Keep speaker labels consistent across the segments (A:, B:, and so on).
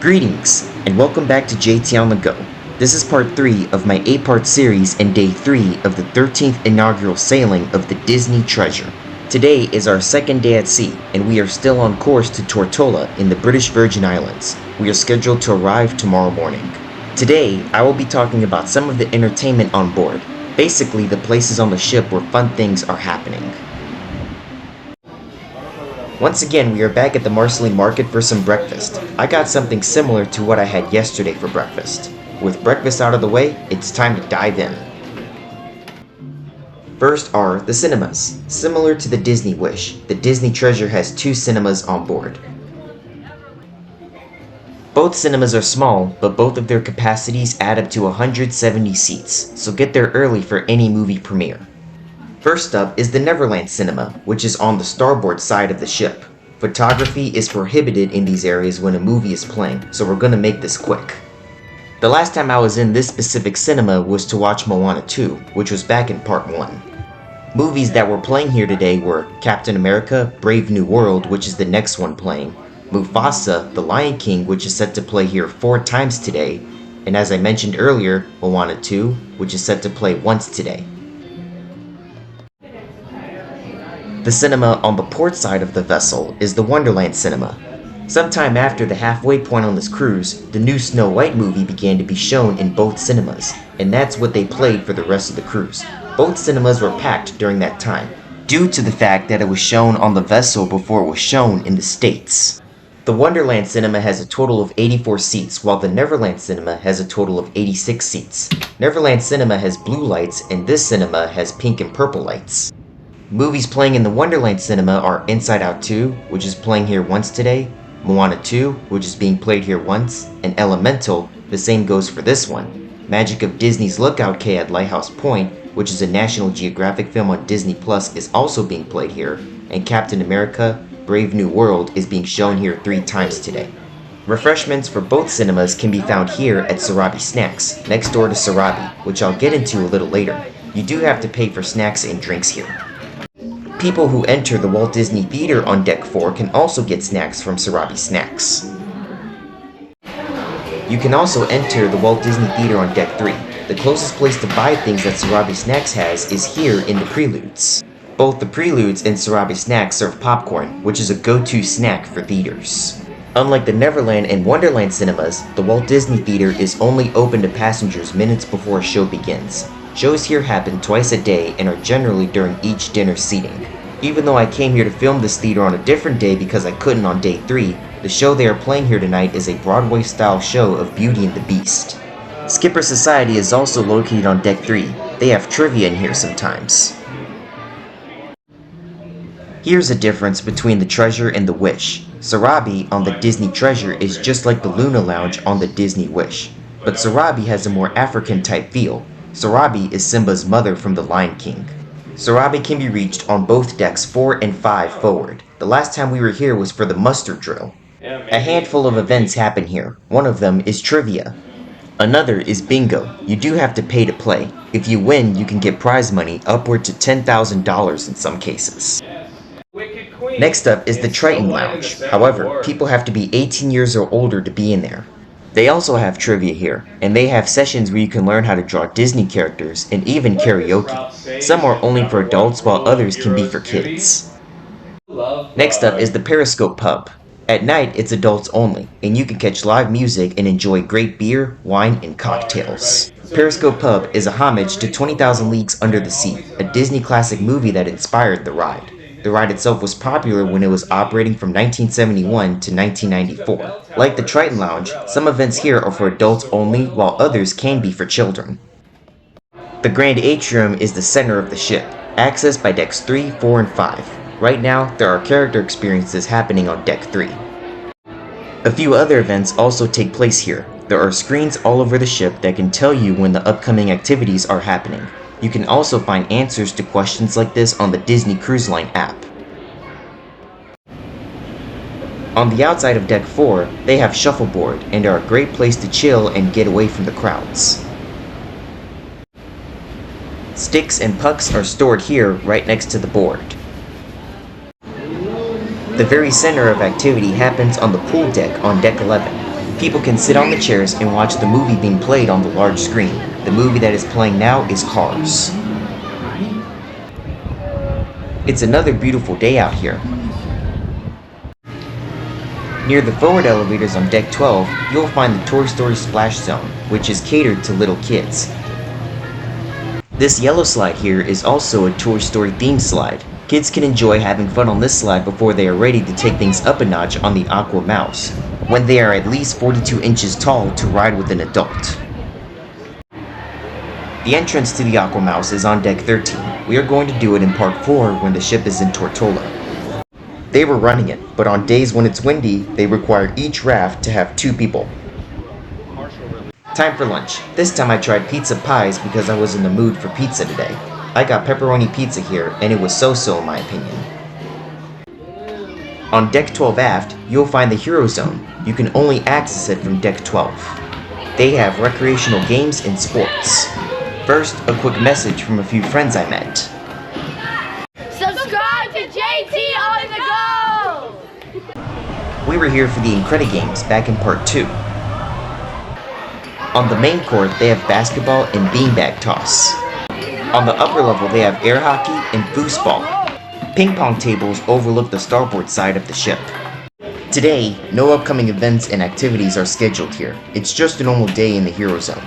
A: Greetings, and welcome back to JT on the Go. This is part 3 of my 8-part series and day 3 of the 13th inaugural sailing of the Disney Treasure. Today is our second day at sea, and we are still on course to Tortola in the British Virgin Islands. We are scheduled to arrive tomorrow morning. Today, I will be talking about some of the entertainment on board, basically the places on the ship where fun things are happening. Once again, we are back at the Marceline Market for some breakfast. I got something similar to what I had yesterday for breakfast. With breakfast out of the way, it's time to dive in. First are the cinemas. Similar to the Disney Wish, the Disney Treasure has 2 cinemas on board. Both cinemas are small, but both of their capacities add up to 170 seats, so get there early for any movie premiere. First up is the Neverland Cinema, which is on the starboard side of the ship. Photography is prohibited in these areas when a movie is playing, so we're gonna make this quick. The last time I was in this specific cinema was to watch Moana 2, which was back in part 1. Movies that were playing here today were Captain America, Brave New World, which is the next one playing, Mufasa, The Lion King, which is set to play here 4 times today, and as I mentioned earlier, Moana 2, which is set to play once today. The cinema on the port side of the vessel is the Wonderland Cinema. Sometime after the halfway point on this cruise, the new Snow White movie began to be shown in both cinemas, and that's what they played for the rest of the cruise. Both cinemas were packed during that time, due to the fact that it was shown on the vessel before it was shown in the States. The Wonderland Cinema has a total of 84 seats, while the Neverland Cinema has a total of 86 seats. Neverland Cinema has blue lights, and this cinema has pink and purple lights. Movies playing in the Wonderland Cinema are Inside Out 2, which is playing here once today, Moana 2, which is being played here once, and Elemental, the same goes for this one. Magic of Disney's Lookout Cay at Lighthouse Point, which is a National Geographic film on Disney Plus, is also being played here, and Captain America, Brave New World is being shown here 3 times today. Refreshments for both cinemas can be found here at Sarabi Snacks, next door to Sarabi, which I'll get into a little later. You do have to pay for snacks and drinks here. People who enter the Walt Disney Theater on Deck 4 can also get snacks from Sarabi Snacks. You can also enter the Walt Disney Theater on Deck 3. The closest place to buy things that Sarabi Snacks has is here in the Preludes. Both the Preludes and Sarabi Snacks serve popcorn, which is a go-to snack for theaters. Unlike the Neverland and Wonderland cinemas, the Walt Disney Theater is only open to passengers minutes before a show begins. Shows here happen twice a day and are generally during each dinner seating. Even though I came here to film this theater on a different day because I couldn't on day 3, the show they are playing here tonight is a Broadway-style show of Beauty and the Beast. Skipper Society is also located on Deck 3. They have trivia in here sometimes. Here's a difference between the Treasure and the Wish. Sarabi on the Disney Treasure is just like the Luna Lounge on the Disney Wish, but Sarabi has a more African-type feel. Sarabi is Simba's mother from The Lion King. Sarabi can be reached on both decks 4 and 5 forward. The last time we were here was for the muster drill. A handful of events happen here. One of them is trivia. Another is bingo. You do have to pay to play. If you win, you can get prize money upward to $10,000 in some cases. Next up is the Triton Lounge. However, people have to be 18 years or older to be in there. They also have trivia here, and they have sessions where you can learn how to draw Disney characters and even karaoke. Some are only for adults while others can be for kids. Next up is the Periscope Pub. At night it's adults only, and you can catch live music and enjoy great beer, wine, and cocktails. Periscope Pub is a homage to 20,000 Leagues Under the Sea, a Disney classic movie that inspired the ride. The ride itself was popular when it was operating from 1971 to 1994. Like the Triton Lounge, some events here are for adults only, while others can be for children. The Grand Atrium is the center of the ship, accessed by decks 3, 4, and 5. Right now, there are character experiences happening on deck 3. A few other events also take place here. There are screens all over the ship that can tell you when the upcoming activities are happening. You can also find answers to questions like this on the Disney Cruise Line app. On the outside of Deck 4, they have shuffleboard and are a great place to chill and get away from the crowds. Sticks and pucks are stored here right next to the board. The very center of activity happens on the pool deck on Deck 11. People can sit on the chairs and watch the movie being played on the large screen. The movie that is playing now is Cars. It's another beautiful day out here. Near the forward elevators on deck 12, you'll find the Toy Story Splash Zone, which is catered to little kids. This yellow slide here is also a Toy Story themed slide. Kids can enjoy having fun on this slide before they are ready to take things up a notch on the Aqua Mouse, when they are at least 42 inches tall to ride with an adult. The entrance to the Aqua Mouse is on deck 13. We are going to do it in part 4 when the ship is in Tortola. They were running it, but on days when it's windy, they require each raft to have 2 people. Time for lunch. This time I tried pizza pies because I was in the mood for pizza today. I got pepperoni pizza here, and it was so-so in my opinion. On deck 12 aft, you'll find the Hero Zone. You can only access it from deck 12. They have recreational games and sports. First, a quick message from a few friends I met.
B: Subscribe to JT on the go!
A: We were here for the Incredi Games back in part 2. On the main court, they have basketball and beanbag toss. On the upper level, they have air hockey and foosball. Ping pong tables overlook the starboard side of the ship. Today, no upcoming events and activities are scheduled here. It's just a normal day in the Hero Zone.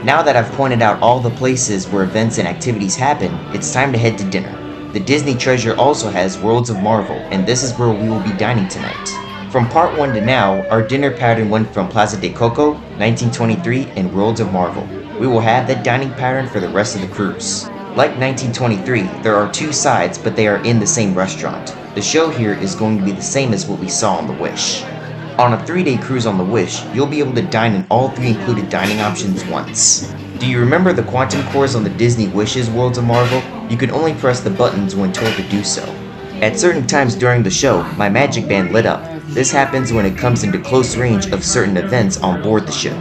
A: Now that I've pointed out all the places where events and activities happen, it's time to head to dinner. The Disney Treasure also has Worlds of Marvel, and this is where we will be dining tonight. From part 1 to now, our dinner pattern went from Plaza de Coco, 1923, and Worlds of Marvel. We will have that dining pattern for the rest of the cruise. Like 1923, there are 2 sides, but they are in the same restaurant. The show here is going to be the same as what we saw on the Wish. On a 3-day cruise on the Wish, you'll be able to dine in all 3 included dining options once. Do you remember the quantum cores on the Disney Wishes Worlds of Marvel? You can only press the buttons when told to do so. At certain times during the show, my magic band lit up. This happens when it comes into close range of certain events on board the ship.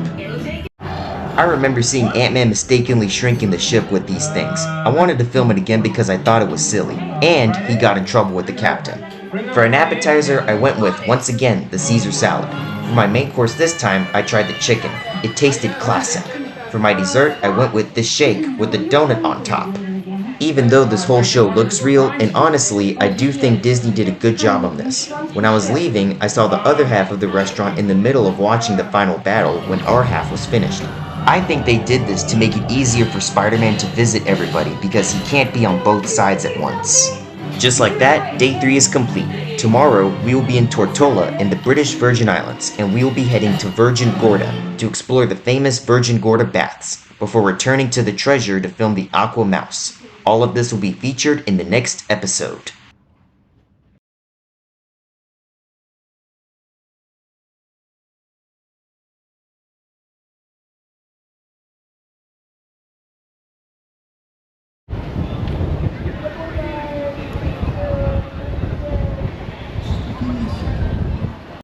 A: I remember seeing Ant-Man mistakenly shrinking the ship with these things. I wanted to film it again because I thought it was silly, and he got in trouble with the captain. For an appetizer, I went with, once again, the Caesar salad. For my main course this time, I tried the chicken. It tasted classic. For my dessert, I went with this shake with the donut on top. Even though this whole show looks real, and honestly, I do think Disney did a good job on this. When I was leaving, I saw the other half of the restaurant in the middle of watching the final battle when our half was finished. I think they did this to make it easier for Spider-Man to visit everybody because he can't be on both sides at once. Just like that, day 3 is complete. Tomorrow, we will be in Tortola in the British Virgin Islands, and we will be heading to Virgin Gorda to explore the famous Virgin Gorda baths, before returning to the treasure to film the Aqua Mouse. All of this will be featured in the next episode.